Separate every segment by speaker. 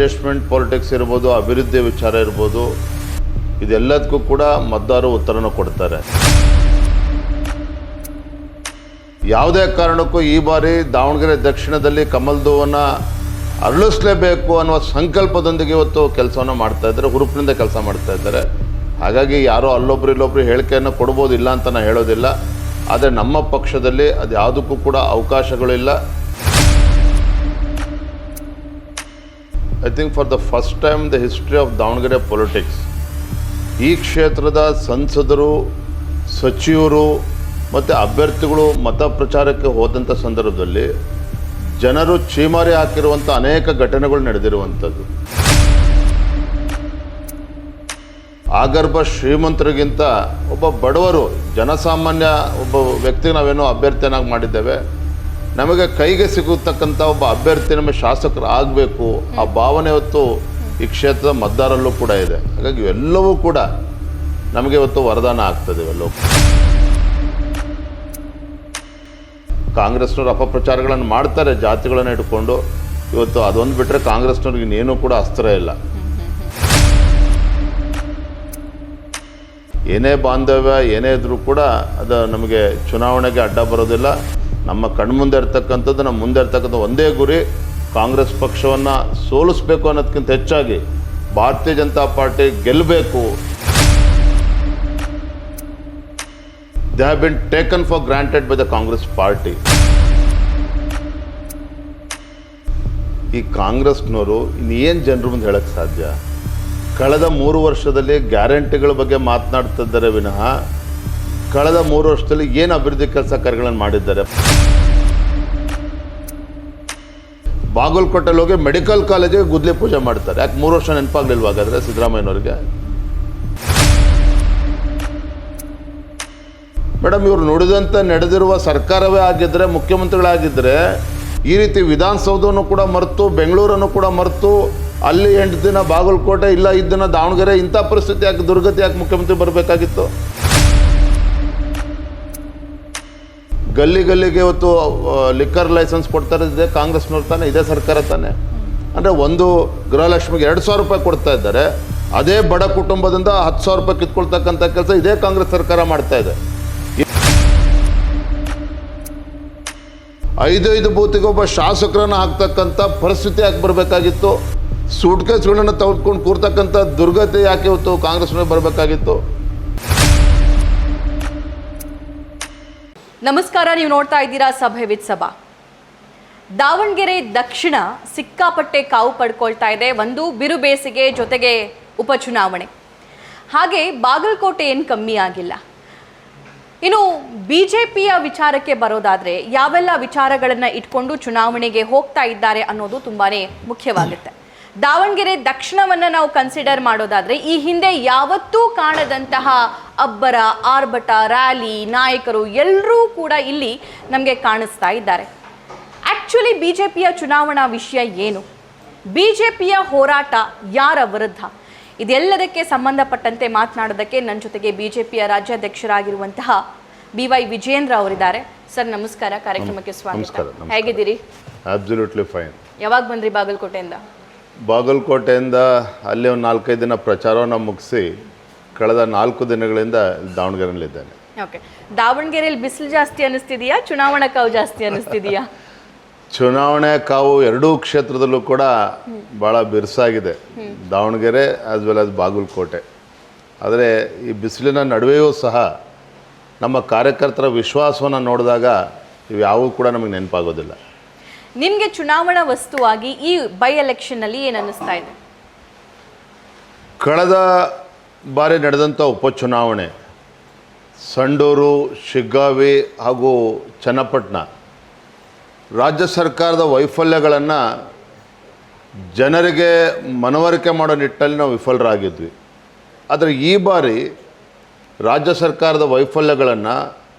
Speaker 1: Adjustment politics ಇರ್ಬೋದು, ಅಭಿವೃದ್ಧಿ ವಿಚಾರ ಇರ್ಬೋದು, ಇದೆಲ್ಲದಕ್ಕೂ ಕೂಡ ಮತದಾರರು ಉತ್ತರನ ಕೊಡ್ತಾರೆ. ಯಾವುದೇ ಕಾರಣಕ್ಕೂ ಈ ಬಾರಿ ದಾವಣಗೆರೆ ದಕ್ಷಿಣದಲ್ಲಿ ಕಮಲ್ದೂವನ್ನು ಅರಳಿಸಲೇಬೇಕು ಅನ್ನುವ ಸಂಕಲ್ಪದೊಂದಿಗೆ ಇವತ್ತು ಕೆಲಸವನ್ನು ಮಾಡ್ತಾ ಇದ್ದಾರೆ, ಹುರುಪಿನಿಂದ ಕೆಲಸ ಮಾಡ್ತಾ ಇದ್ದಾರೆ. ಹಾಗಾಗಿ ಯಾರೋ ಅಲ್ಲೊಬ್ರು ಇಲ್ಲೊಬ್ರು ಹೇಳಿಕೆಯನ್ನು ಕೊಡ್ಬೋದು, ಇಲ್ಲ ಅಂತ ನಾನು ಹೇಳೋದಿಲ್ಲ. ಆದರೆ ನಮ್ಮ ಪಕ್ಷದಲ್ಲಿ ಅದು ಯಾವುದಕ್ಕೂ ಕೂಡ ಅವಕಾಶಗಳಿಲ್ಲ. I think for the first time the history of Davanagere politics, ಈ ಕ್ಷೇತ್ರದ ಸಂಸದರು, ಸಚಿವರು ಮತ್ತು ಅಭ್ಯರ್ಥಿಗಳು ಮತ ಪ್ರಚಾರಕ್ಕೆ ಹೋದಂಥ ಸಂದರ್ಭದಲ್ಲಿ ಜನರು ಚೀಮಾರಿ ಹಾಕಿರುವಂಥ ಅನೇಕ ಘಟನೆಗಳು ನಡೆದಿರುವಂಥದ್ದು. ಆಗರ್ಭ ಶ್ರೀಮಂತರಿಗಿಂತ ಒಬ್ಬ ಬಡವರು, ಜನಸಾಮಾನ್ಯ ಒಬ್ಬ ವ್ಯಕ್ತಿಗೆ ನಾವೇನೋ ಅಭ್ಯರ್ಥಿಯನ್ನಾಗಿ ಮಾಡಿದ್ದೇವೆ. ನಮಗೆ ಕೈಗೆ ಸಿಗತಕ್ಕಂಥ ಒಬ್ಬ ಅಭ್ಯರ್ಥಿ ನಮಗೆ ಶಾಸಕರು ಆಗಬೇಕು, ಆ ಭಾವನೆ ಇವತ್ತು ಈ ಕ್ಷೇತ್ರದ ಮತದಾರಲ್ಲೂ ಕೂಡ ಇದೆ. ಹಾಗಾಗಿ ಇವೆಲ್ಲವೂ ಕೂಡ ನಮಗೆ ಇವತ್ತು ವರದಾನ ಆಗ್ತದೆ. ಇವೆಲ್ಲವೂ ಕಾಂಗ್ರೆಸ್ನವರು ಅಪಪ್ರಚಾರಗಳನ್ನು ಮಾಡ್ತಾರೆ ಜಾತಿಗಳನ್ನು ಇಟ್ಕೊಂಡು. ಇವತ್ತು ಅದೊಂದು ಬಿಟ್ಟರೆ ಕಾಂಗ್ರೆಸ್ನವ್ರಿಗೆ ಇನ್ನೇನೂ ಕೂಡ ಅಸ್ತ್ರ ಇಲ್ಲ. ಏನೇ ಬಾಂಧವ್ಯ ಏನೇ ಇದ್ರೂ ಕೂಡ ಅದು ನಮಗೆ ಚುನಾವಣೆಗೆ ಅಡ್ಡ ಬರೋದಿಲ್ಲ. ನಮ್ಮ ಕಣ್ಮುಂದೆ ಇರ್ತಕ್ಕಂಥದ್ದು, ನಮ್ಮ ಮುಂದೆ ಇರ್ತಕ್ಕಂಥ ಒಂದೇ ಗುರಿ, ಕಾಂಗ್ರೆಸ್ ಪಕ್ಷವನ್ನು ಸೋಲಿಸಬೇಕು ಅನ್ನೋದಕ್ಕಿಂತ ಹೆಚ್ಚಾಗಿ ಭಾರತೀಯ ಜನತಾ ಪಾರ್ಟಿ ಗೆಲ್ಲಬೇಕು. They have been taken for granted by the Congress party. ಈ ಕಾಂಗ್ರೆಸ್ನವರು ಇನ್ನೇನು ಜನರ ಮುಂದೆ ಹೇಳಕ್ಕೆ ಸಾಧ್ಯ? ಕಳೆದ 3 ವರ್ಷದಲ್ಲಿ ಗ್ಯಾರಂಟಿಗಳ ಬಗ್ಗೆ ಮಾತನಾಡ್ತಿದ್ದಾರೆ ವಿನಃ ಕಳೆದ 3 ವರ್ಷದಲ್ಲಿ ಏನು ಅಭಿವೃದ್ಧಿ ಕೆಲಸ ಕಾರ್ಯಗಳನ್ನು ಮಾಡಿದ್ದಾರೆ? ಬಾಗಲಕೋಟೆಯಲ್ಲಿ ಹೋಗಿ ಮೆಡಿಕಲ್ ಕಾಲೇಜಿಗೆ ಗುದ್ಲಿ ಪೂಜೆ ಮಾಡ್ತಾರೆ. ಯಾಕೆ 3 ವರ್ಷ ನೆನಪಾಗ್ಲಿಲ್ವಾಗಾದ್ರೆ ಸಿದ್ದರಾಮಯ್ಯನವ್ರಿಗೆ? ಮೇಡಮ್, ಇವರು ನುಡಿದಂತೆ ನಡೆದಿರುವ ಸರ್ಕಾರವೇ ಆಗಿದ್ದರೆ, ಮುಖ್ಯಮಂತ್ರಿಗಳಾಗಿದ್ದರೆ ಈ ರೀತಿ ವಿಧಾನಸೌಧವನ್ನು ಕೂಡ ಮರೆತು, ಬೆಂಗಳೂರನ್ನು ಕೂಡ ಮರೆತು, ಅಲ್ಲಿ 8 ದಿನ ಬಾಗಲಕೋಟೆ, ಇಲ್ಲ 5 ದಿನ ದಾವಣಗೆರೆ, ಇಂಥ ಪರಿಸ್ಥಿತಿ ಯಾಕೆ, ದುರ್ಗತಿ ಯಾಕೆ ಮುಖ್ಯಮಂತ್ರಿ ಬರಬೇಕಾಗಿತ್ತು? ಗಲ್ಲಿ ಗಲ್ಲಿಗೆ ಇವತ್ತು ಲಿಕ್ಕರ್ ಲೈಸೆನ್ಸ್ ಕೊಡ್ತಾರೆ, ಇದೇ ಕಾಂಗ್ರೆಸ್ನವ್ರು ತಾನೆ, ಇದೇ ಸರ್ಕಾರ ತಾನೆ. ಅಂದರೆ ಒಂದು ಗೃಹಲಕ್ಷ್ಮಿಗೆ 2,000 ರೂಪಾಯಿ ಕೊಡ್ತಾ ಇದ್ದಾರೆ. ಅದೇ ಬಡ ಕುಟುಂಬದಿಂದ 10,000 ರೂಪಾಯಿ ಕಿತ್ಕೊಳ್ತಕ್ಕಂಥ ಕೆಲಸ ಇದೇ ಕಾಂಗ್ರೆಸ್ ಸರ್ಕಾರ ಮಾಡ್ತಾ ಇದೆ. 5 ಬೂತಿಗೆ ಒಬ್ಬ ಶಾಸಕರನ್ನು ಹಾಕ್ತಕ್ಕಂಥ ಪರಿಸ್ಥಿತಿ ಯಾಕೆ ಬರಬೇಕಾಗಿತ್ತು? ಸೂಟ್ಕೇಸ್ಗಳನ್ನು ತೆಗೆದುಕೊಂಡು ಕೂರ್ತಕ್ಕಂಥ ದುರ್ಗತಿ ಯಾಕೆ ಇವತ್ತು ಕಾಂಗ್ರೆಸ್ನಲ್ಲಿ ಬರಬೇಕಾಗಿತ್ತು?
Speaker 2: ನಮಸ್ಕಾರ, ನೀವು ನೋಡ್ತಾ ಇದ್ದೀರಾ ಸಭೆ ವಿತ್ ಸಭಾ. ದಾವಣಗೆರೆ ದಕ್ಷಿಣ ಸಿಕ್ಕಾಪಟ್ಟೆ ಕಾವು ಪಡ್ಕೊಳ್ತಾ ಇದೆ. ಒಂದು ಬಿರು ಬೇಸಿಗೆ, ಜೊತೆಗೆ ಉಪಚುನಾವಣೆ. ಹಾಗೆ ಬಾಗಲಕೋಟೆ ಏನು ಕಮ್ಮಿ ಆಗಿಲ್ಲ. ಇನ್ನು ಬಿಜೆಪಿಯ ವಿಚಾರಕ್ಕೆ ಬರೋದಾದರೆ, ಯಾವೆಲ್ಲ ವಿಚಾರಗಳನ್ನು ಇಟ್ಕೊಂಡು ಚುನಾವಣೆಗೆ ಹೋಗ್ತಾ ಇದ್ದಾರೆ ಅನ್ನೋದು ತುಂಬಾ ಮುಖ್ಯವಾಗುತ್ತೆ. ದಾವಣಗೆರೆ ದಕ್ಷಿಣವನ್ನು ನಾವು ಕನ್ಸಿಡರ್ ಮಾಡೋದಾದರೆ, ಈ ಹಿಂದೆ ಯಾವತ್ತೂ ಕಾಣದಂತಹ ಅಬ್ಬರ, ಆರ್ಭಟ, ರ್ಯಾಲಿ, ನಾಯಕರು ಎಲ್ಲರೂ ಕೂಡ ಇಲ್ಲಿ ನಮಗೆ ಕಾಣಿಸ್ತಾ ಇದ್ದಾರೆ. ಆ್ಯಕ್ಚುಲಿ ಬಿಜೆಪಿಯ ಚುನಾವಣಾ ವಿಷಯ ಏನು? ಬಿಜೆಪಿಯ ಹೋರಾಟ ಯಾರ ವಿರುದ್ಧ? ಇದೆಲ್ಲದಕ್ಕೆ ಸಂಬಂಧಪಟ್ಟಂತೆ ಮಾತನಾಡೋದಕ್ಕೆ ನನ್ನ ಜೊತೆಗೆ ಬಿಜೆಪಿಯ ರಾಜ್ಯಾಧ್ಯಕ್ಷರಾಗಿರುವಂತಹ BY ವಿಜೇಂದ್ರ ಅವರಿದ್ದಾರೆ. ಸರ್ ನಮಸ್ಕಾರ, ಕಾರ್ಯಕ್ರಮಕ್ಕೆ ಸ್ವಾಗತ. ಹೇಗಿದ್ದೀರಿ?
Speaker 1: Absolutely fine.
Speaker 2: ಯಾವಾಗ ಬಂದ್ರಿ ಬಾಗಲಕೋಟೆಯಿಂದ?
Speaker 1: ಬಾಗಲಕೋಟೆಯಿಂದ ಅಲ್ಲಿ ಒಂದು 4-5 ದಿನ ಪ್ರಚಾರವನ್ನು ಮುಗಿಸಿ ಕಳೆದ 4 ದಿನಗಳಿಂದ ದಾವಣಗೆರೆಯಲ್ಲಿದ್ದೇನೆ.
Speaker 2: ಓಕೆ, ದಾವಣಗೆರೆಯಲ್ಲಿ ಬಿಸಿಲು ಜಾಸ್ತಿ ಅನ್ನಿಸ್ತಿದೆಯಾ, ಚುನಾವಣಾ ಕಾವು ಜಾಸ್ತಿ ಅನ್ನಿಸ್ತಿದೆಯಾ?
Speaker 1: ಚುನಾವಣೆ ಕಾವು ಎರಡೂ ಕ್ಷೇತ್ರದಲ್ಲೂ ಕೂಡ ಭಾಳ ಬಿರುಸಾಗಿದೆ, Davanagere as well as Bagalkot. ಆದರೆ ಈ ಬಿಸಿಲಿನ ನಡುವೆಯೂ ಸಹ ನಮ್ಮ ಕಾರ್ಯಕರ್ತರ ವಿಶ್ವಾಸವನ್ನು ನೋಡಿದಾಗ ಇವ್ಯಾವೂ ಕೂಡ ನಮಗೆ ನೆನಪಾಗೋದಿಲ್ಲ.
Speaker 2: ನಿಮಗೆ ಚುನಾವಣಾ ವಸ್ತುವಾಗಿ ಈ ಬೈ ಎಲೆಕ್ಷನ್ನಲ್ಲಿ ಏನು ಅನ್ನಿಸ್ತಾ ಇದೆ?
Speaker 1: ಕಳೆದ ಬಾರಿ ನಡೆದಂಥ ಉಪಚುನಾವಣೆ ಸಂಡೂರು, ಶಿಗ್ಗಾವಿ ಹಾಗೂ ಚನ್ನಪಟ್ಟಣ ರಾಜ್ಯ ಸರ್ಕಾರದ ವೈಫಲ್ಯಗಳನ್ನು ಜನರಿಗೆ ಮನವರಿಕೆ ಮಾಡೋ ನಿಟ್ಟಲ್ಲಿ ನಾವು ವಿಫಲರಾಗಿದ್ವಿ. ಆದರೆ ಈ ಬಾರಿ ರಾಜ್ಯ ಸರ್ಕಾರದ ವೈಫಲ್ಯಗಳನ್ನು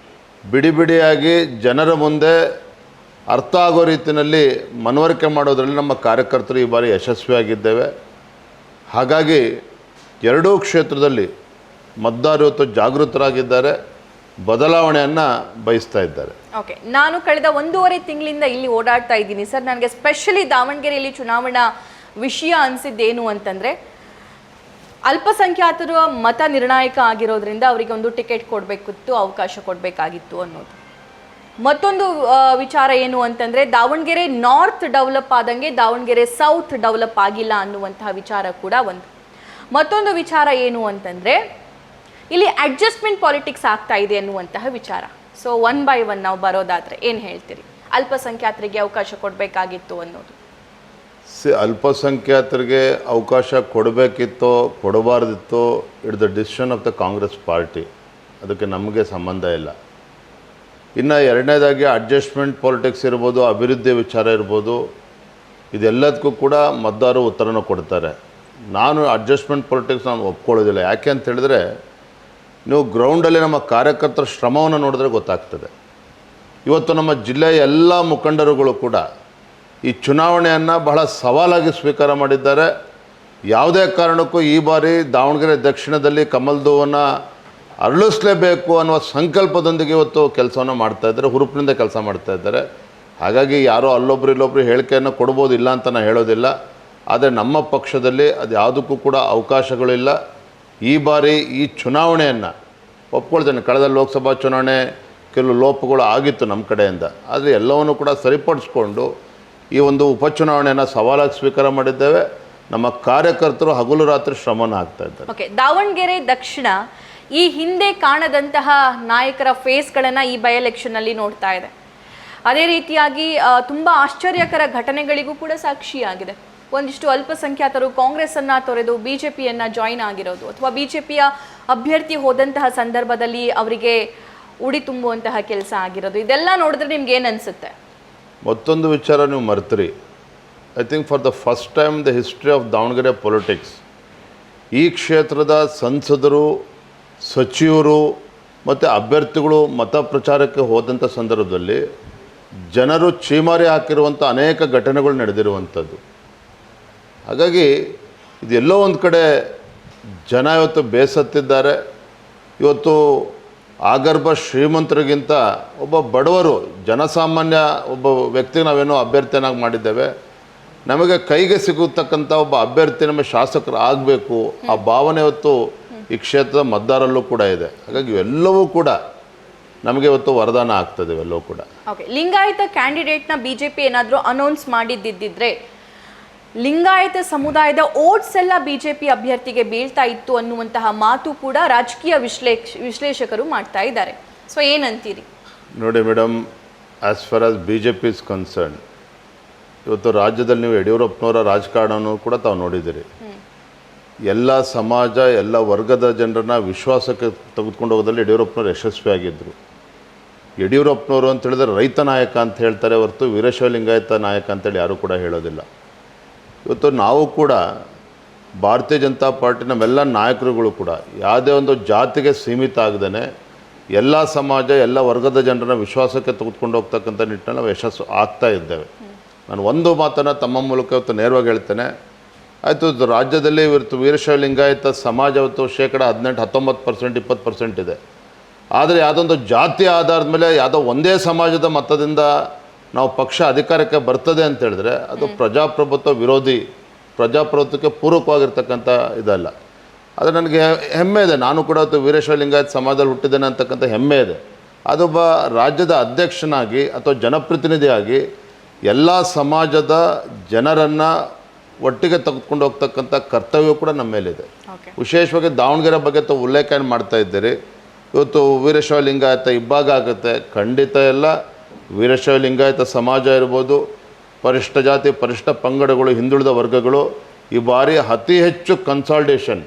Speaker 1: ಬಿಡಿ ಬಿಡಿಯಾಗಿ ಜನರ ಮುಂದೆ ಅರ್ಥ ಆಗೋ ರೀತಿಯಲ್ಲಿ ಮನವರಿಕೆ ಮಾಡೋದರಲ್ಲಿ ನಮ್ಮ ಕಾರ್ಯಕರ್ತರು ಈ ಬಾರಿ ಯಶಸ್ವಿಯಾಗಿದ್ದೇವೆ. ಹಾಗಾಗಿ ಎರಡೂ ಕ್ಷೇತ್ರದಲ್ಲಿ ಮತದಾರರು ಇವತ್ತು ಜಾಗೃತರಾಗಿದ್ದಾರೆ, ಬದಲಾವಣೆಯನ್ನು ಬಯಸ್ತಾ ಇದ್ದಾರೆ.
Speaker 2: ಓಕೆ, ನಾನು ಕಳೆದ 1.5 ತಿಂಗಳಿಂದ ಇಲ್ಲಿ ಓಡಾಡ್ತಾ ಇದ್ದೀನಿ ಸರ್. ನನಗೆ ಸ್ಪೆಷಲಿ ದಾವಣಗೆರೆಯಲ್ಲಿ ಚುನಾವಣಾ ವಿಷಯ ಅನಿಸಿದ್ದೇನು ಅಂತಂದರೆ, ಅಲ್ಪಸಂಖ್ಯಾತರ ಮತ ನಿರ್ಣಾಯಕ ಆಗಿರೋದ್ರಿಂದ ಅವರಿಗೆ ಒಂದು ಟಿಕೆಟ್ ಕೊಡಬೇಕಿತ್ತು, ಅವಕಾಶ ಕೊಡಬೇಕಾಗಿತ್ತು ಅನ್ನೋದು. ಮತ್ತೊಂದು ವಿಚಾರ ಏನು ಅಂತಂದರೆ, ದಾವಣಗೆರೆ ನಾರ್ತ್ ಡೆವಲಪ್ ಆದಂಗೆ ದಾವಣಗೆರೆ ಸೌತ್ ಡೆವಲಪ್ ಆಗಿಲ್ಲ ಅನ್ನುವಂತಹ ವಿಚಾರ ಕೂಡ ಒಂದು. ಮತ್ತೊಂದು ವಿಚಾರ ಏನು ಅಂತಂದರೆ, ಇಲ್ಲಿ ಅಡ್ಜಸ್ಟ್ಮೆಂಟ್ ಪಾಲಿಟಿಕ್ಸ್ ಆಗ್ತಾ ಇದೆ ಅನ್ನುವಂತಹ ವಿಚಾರ. ಸೊ 1 by 1 ನಾವು ಬರೋದಾದರೆ ಏನು ಹೇಳ್ತೀರಿ? ಅಲ್ಪಸಂಖ್ಯಾತರಿಗೆ ಅವಕಾಶ ಕೊಡಬೇಕಾಗಿತ್ತು ಅನ್ನೋದು.
Speaker 1: ಅಲ್ಪಸಂಖ್ಯಾತರಿಗೆ ಅವಕಾಶ ಕೊಡಬೇಕಿತ್ತೋ ಕೊಡಬಾರ್ದಿತ್ತೋ it the decision of the Congress party, ಅದಕ್ಕೆ ನಮಗೆ ಸಂಬಂಧ ಇಲ್ಲ. ಇನ್ನು ಎರಡನೇದಾಗಿ ಅಡ್ಜಸ್ಟ್ಮೆಂಟ್ ಪಾಲಿಟಿಕ್ಸ್ ಇರ್ಬೋದು, ಅಭಿವೃದ್ಧಿ ವಿಚಾರ ಇರ್ಬೋದು, ಇದೆಲ್ಲದಕ್ಕೂ ಕೂಡ ಮತದಾರರು ಉತ್ತರನ ಕೊಡ್ತಾರೆ. ನಾನು ಅಡ್ಜಸ್ಟ್ಮೆಂಟ್ ಪಾಲಿಟಿಕ್ಸ್ ನಾನು ಒಪ್ಕೊಳ್ಳೋದಿಲ್ಲ. ಯಾಕೆ ಅಂತ ಹೇಳಿದ್ರೆ, ನೀವು ಗ್ರೌಂಡಲ್ಲಿ ನಮ್ಮ ಕಾರ್ಯಕರ್ತರ ಶ್ರಮವನ್ನು ನೋಡಿದ್ರೆ ಗೊತ್ತಾಗ್ತದೆ. ಇವತ್ತು ನಮ್ಮ ಜಿಲ್ಲೆಯ ಎಲ್ಲ ಮುಖಂಡರುಗಳು ಕೂಡ ಈ ಚುನಾವಣೆಯನ್ನು ಬಹಳ ಸವಾಲಾಗಿ ಸ್ವೀಕಾರ ಮಾಡಿದ್ದಾರೆ. ಯಾವುದೇ ಕಾರಣಕ್ಕೂ ಈ ಬಾರಿ ದಾವಣಗೆರೆ ದಕ್ಷಿಣದಲ್ಲಿ ಕಮಲದ ಹೂವನ್ನು ಅರಳಿಸಲೇಬೇಕು ಅನ್ನುವ ಸಂಕಲ್ಪದೊಂದಿಗೆ ಇವತ್ತು ಕೆಲಸವನ್ನು ಮಾಡ್ತಾಯಿದ್ದಾರೆ, ಹುರುಪಿನಿಂದ ಕೆಲಸ ಮಾಡ್ತಾಯಿದ್ದಾರೆ. ಹಾಗಾಗಿ ಯಾರೋ ಅಲ್ಲೊಬ್ರು ಇಲ್ಲೊಬ್ರು ಹೇಳಿಕೆಯನ್ನು ಕೊಡ್ಬೋದು, ಇಲ್ಲ ಅಂತ ನಾನು ಹೇಳೋದಿಲ್ಲ. ಆದರೆ ನಮ್ಮ ಪಕ್ಷದಲ್ಲಿ ಅದು ಯಾವುದಕ್ಕೂ ಕೂಡ ಅವಕಾಶಗಳಿಲ್ಲ. ಈ ಬಾರಿ ಈ ಚುನಾವಣೆಯನ್ನು ಒಪ್ಕೊಳ್ತೇನೆ, ಕಳೆದ ಲೋಕಸಭಾ ಚುನಾವಣೆ ಕೆಲವು ಲೋಪಗಳು ಆಗಿತ್ತು ನಮ್ಮ ಕಡೆಯಿಂದ, ಆದರೆ ಎಲ್ಲವನ್ನೂ ಕೂಡ ಸರಿಪಡಿಸ್ಕೊಂಡು ಈ ಒಂದು ಉಪಚುನಾವಣೆಯನ್ನು ಸವಾಲಾಗಿ ಸ್ವೀಕಾರ ಮಾಡಿದ್ದೇವೆ. ನಮ್ಮ ಕಾರ್ಯಕರ್ತರು ಹಗಲು ರಾತ್ರಿ ಶ್ರಮನ ಹಾಕ್ತಾ ಇದ್ದಾರೆ.
Speaker 2: ಓಕೆ, ದಾವಣಗೆರೆ ದಕ್ಷಿಣ ಈ ಹಿಂದೆ ಕಾಣದಂತಹ ನಾಯಕರ ಫೇಸ್ಗಳನ್ನು ಈ ಬೈ ಎಲೆಕ್ಷನ್ನಲ್ಲಿ ನೋಡ್ತಾ ಇದೆ. ಅದೇ ರೀತಿಯಾಗಿ ತುಂಬ ಆಶ್ಚರ್ಯಕರ ಘಟನೆಗಳಿಗೂ ಕೂಡ ಸಾಕ್ಷಿಯಾಗಿದೆ. ಒಂದಿಷ್ಟು ಅಲ್ಪಸಂಖ್ಯಾತರು ಕಾಂಗ್ರೆಸ್ಸನ್ನು ತೊರೆದು BJPಯನ್ನು ಜಾಯಿನ್ ಆಗಿರೋದು, ಅಥವಾ BJPಯ ಅಭ್ಯರ್ಥಿ ಹೋದಂತಹ ಸಂದರ್ಭದಲ್ಲಿ ಅವರಿಗೆ ಉಡಿ ತುಂಬುವಂತಹ ಕೆಲಸ ಆಗಿರೋದು, ಇದೆಲ್ಲ ನೋಡಿದ್ರೆ ನಿಮ್ಗೆ ಏನು ಅನಿಸುತ್ತೆ?
Speaker 1: ಮತ್ತೊಂದು ವಿಚಾರ ನೀವು ಮರ್ತ್ರಿ. I think for the first time the history of Davanagere politics, ಈ ಕ್ಷೇತ್ರದ ಸಂಸದರು, ಸಚಿವರು ಮತ್ತು ಅಭ್ಯರ್ಥಿಗಳು ಮತ ಪ್ರಚಾರಕ್ಕೆ ಹೋದಂಥ ಸಂದರ್ಭದಲ್ಲಿ ಜನರು ಚೀಮಾರಿ ಹಾಕಿರುವಂಥ ಅನೇಕ ಘಟನೆಗಳು ನಡೆದಿರುವಂಥದ್ದು. ಹಾಗಾಗಿ ಇದೆಲ್ಲೋ ಒಂದು ಕಡೆ ಜನ ಇವತ್ತು ಬೇಸತ್ತಿದ್ದಾರೆ. ಇವತ್ತು ಆಗರ್ಭ ಶ್ರೀಮಂತರಿಗಿಂತ ಒಬ್ಬ ಬಡವರು, ಜನಸಾಮಾನ್ಯ ಒಬ್ಬ ವ್ಯಕ್ತಿಗೆ ನಾವೇನೋ ಅಭ್ಯರ್ಥಿಯನ್ನಾಗಿ ಮಾಡಿದ್ದೇವೆ. ನಮಗೆ ಕೈಗೆ ಸಿಗತಕ್ಕಂಥ ಒಬ್ಬ ಅಭ್ಯರ್ಥಿ ನಮ್ಮ ಶಾಸಕರು ಆಗಬೇಕು, ಆ ಭಾವನೆ ಇವತ್ತು ಈ ಕ್ಷೇತ್ರದ ಮತದಾರಲ್ಲೂ ಕೂಡ ಇದೆ. ಹಾಗಾಗಿ ಇವೆಲ್ಲವೂ ಕೂಡ ನಮಗೆ ಇವತ್ತು ವರದಾನ ಆಗ್ತದೆ ಇವೆಲ್ಲವೂ ಕೂಡ.
Speaker 2: ಓಕೆ, ಲಿಂಗಾಯತ ಕ್ಯಾಂಡಿಡೇಟ್ನ BJP ಏನಾದರೂ ಅನೌನ್ಸ್ ಮಾಡಿದ್ದಿದ್ರೆ ಲಿಂಗಾಯತ ಸಮುದಾಯದ ಓಟ್ಸ್ ಎಲ್ಲ BJP ಅಭ್ಯರ್ಥಿಗೆ ಬೀಳ್ತಾ ಇತ್ತು ಅನ್ನುವಂತಹ ಮಾತು ಕೂಡ ರಾಜಕೀಯ ವಿಶ್ಲೇಷಕರು ಮಾಡ್ತಾ ಇದ್ದಾರೆ. ಸೊ ಏನಂತೀರಿ?
Speaker 1: ನೋಡಿ madam, as far as BJP is concern, ಇವತ್ತು ರಾಜ್ಯದಲ್ಲಿ ನೀವು ಯಡಿಯೂರಪ್ಪನವರ ರಾಜಕಾರಣವನ್ನು ಕೂಡ ತಾವು ನೋಡಿದ್ದೀರಿ. ಎಲ್ಲ ಸಮಾಜ, ಎಲ್ಲ ವರ್ಗದ ಜನರನ್ನ ವಿಶ್ವಾಸಕ್ಕೆ ತೆಗೆದುಕೊಂಡು ಹೋಗೋದಲ್ಲಿ ಯಡಿಯೂರಪ್ಪನವರು ಯಶಸ್ವಿಯಾಗಿದ್ದರು. ಯಡಿಯೂರಪ್ಪನವರು ಅಂತ ಹೇಳಿದ್ರೆ ರೈತ ನಾಯಕ ಅಂತ ಹೇಳ್ತಾರೆ ಹೊರತು ವೀರಶೈವ ಲಿಂಗಾಯತ ನಾಯಕ ಅಂತೇಳಿ ಯಾರೂ ಕೂಡ ಹೇಳೋದಿಲ್ಲ. ಇವತ್ತು ನಾವು ಕೂಡ ಭಾರತೀಯ ಜನತಾ ಪಾರ್ಟಿ ನಮ್ಮೆಲ್ಲ ನಾಯಕರುಗಳು ಕೂಡ ಯಾವುದೇ ಒಂದು ಜಾತಿಗೆ ಸೀಮಿತ ಆಗದೇ ಎಲ್ಲ ಸಮಾಜ, ಎಲ್ಲ ವರ್ಗದ ಜನರನ್ನ ವಿಶ್ವಾಸಕ್ಕೆ ತೆಗೆದುಕೊಂಡು ಹೋಗ್ತಕ್ಕಂಥ ನಿಟ್ಟಿನಲ್ಲಿ ನಾವು ಯಶಸ್ಸು ಆಗ್ತಾ ಇದ್ದೇವೆ. ನಾನು ಒಂದು ಮಾತನ್ನು ತಮ್ಮ ಮೂಲಕ ಇವತ್ತು ನೇರವಾಗಿ ಹೇಳ್ತೇನೆ. ಆಯಿತು, ರಾಜ್ಯದಲ್ಲಿ ಇವತ್ತು ವೀರಶೈವ ಲಿಂಗಾಯತ ಸಮಾಜ ಇವತ್ತು 18-19%, 20% ಇದೆ. ಆದರೆ ಯಾವುದೊಂದು ಜಾತಿ ಆಧಾರದ ಮೇಲೆ ಯಾವುದೋ ಒಂದೇ ಸಮಾಜದ ಮತದಿಂದ ನಾವು ಪಕ್ಷ ಅಧಿಕಾರಕ್ಕೆ ಬರ್ತದೆ ಅಂತ ಹೇಳಿದ್ರೆ ಅದು ಪ್ರಜಾಪ್ರಭುತ್ವ ವಿರೋಧಿ, ಪ್ರಜಾಪ್ರಭುತ್ವಕ್ಕೆ ಪೂರಕವಾಗಿರ್ತಕ್ಕಂಥ ಇದಲ್ಲ. ಆದರೆ ನನಗೆ ಹೆಮ್ಮೆ ಇದೆ, ನಾನು ಕೂಡ ಇವತ್ತು ವೀರಶೈವ ಲಿಂಗಾಯತ ಸಮಾಜದಲ್ಲಿ ಹುಟ್ಟಿದ್ದೇನೆ ಅಂತಕ್ಕಂಥ ಹೆಮ್ಮೆ ಇದೆ. ಅದೊಬ್ಬ ರಾಜ್ಯದ ಅಧ್ಯಕ್ಷನಾಗಿ ಅಥವಾ ಜನಪ್ರತಿನಿಧಿಯಾಗಿ ಎಲ್ಲ ಸಮಾಜದ ಜನರನ್ನು ಒಟ್ಟಿಗೆ ತೆಗೆದುಕೊಂಡು ಹೋಗ್ತಕ್ಕಂಥ ಕರ್ತವ್ಯ ಕೂಡ ನಮ್ಮ ಮೇಲಿದೆ. ವಿಶೇಷವಾಗಿ ದಾವಣಗೆರೆ ಬಗ್ಗೆ ತಾವು ಉಲ್ಲೇಖ ಮಾಡ್ತಾ ಇದ್ದೀರಿ. ಇವತ್ತು ವೀರಶೈವ ಲಿಂಗಾಯತ ಇಬ್ಬಾಗ ಆಗುತ್ತೆ, ಖಂಡಿತ ಎಲ್ಲ. ವೀರಶೈವ ಲಿಂಗಾಯತ ಸಮಾಜ ಇರ್ಬೋದು, ಪರಿಶಿಷ್ಟ ಜಾತಿ, ಪರಿಶಿಷ್ಟ ಪಂಗಡಗಳು, ಹಿಂದುಳಿದ ವರ್ಗಗಳು ಈ ಬಾರಿ ಅತಿ ಹೆಚ್ಚು consultation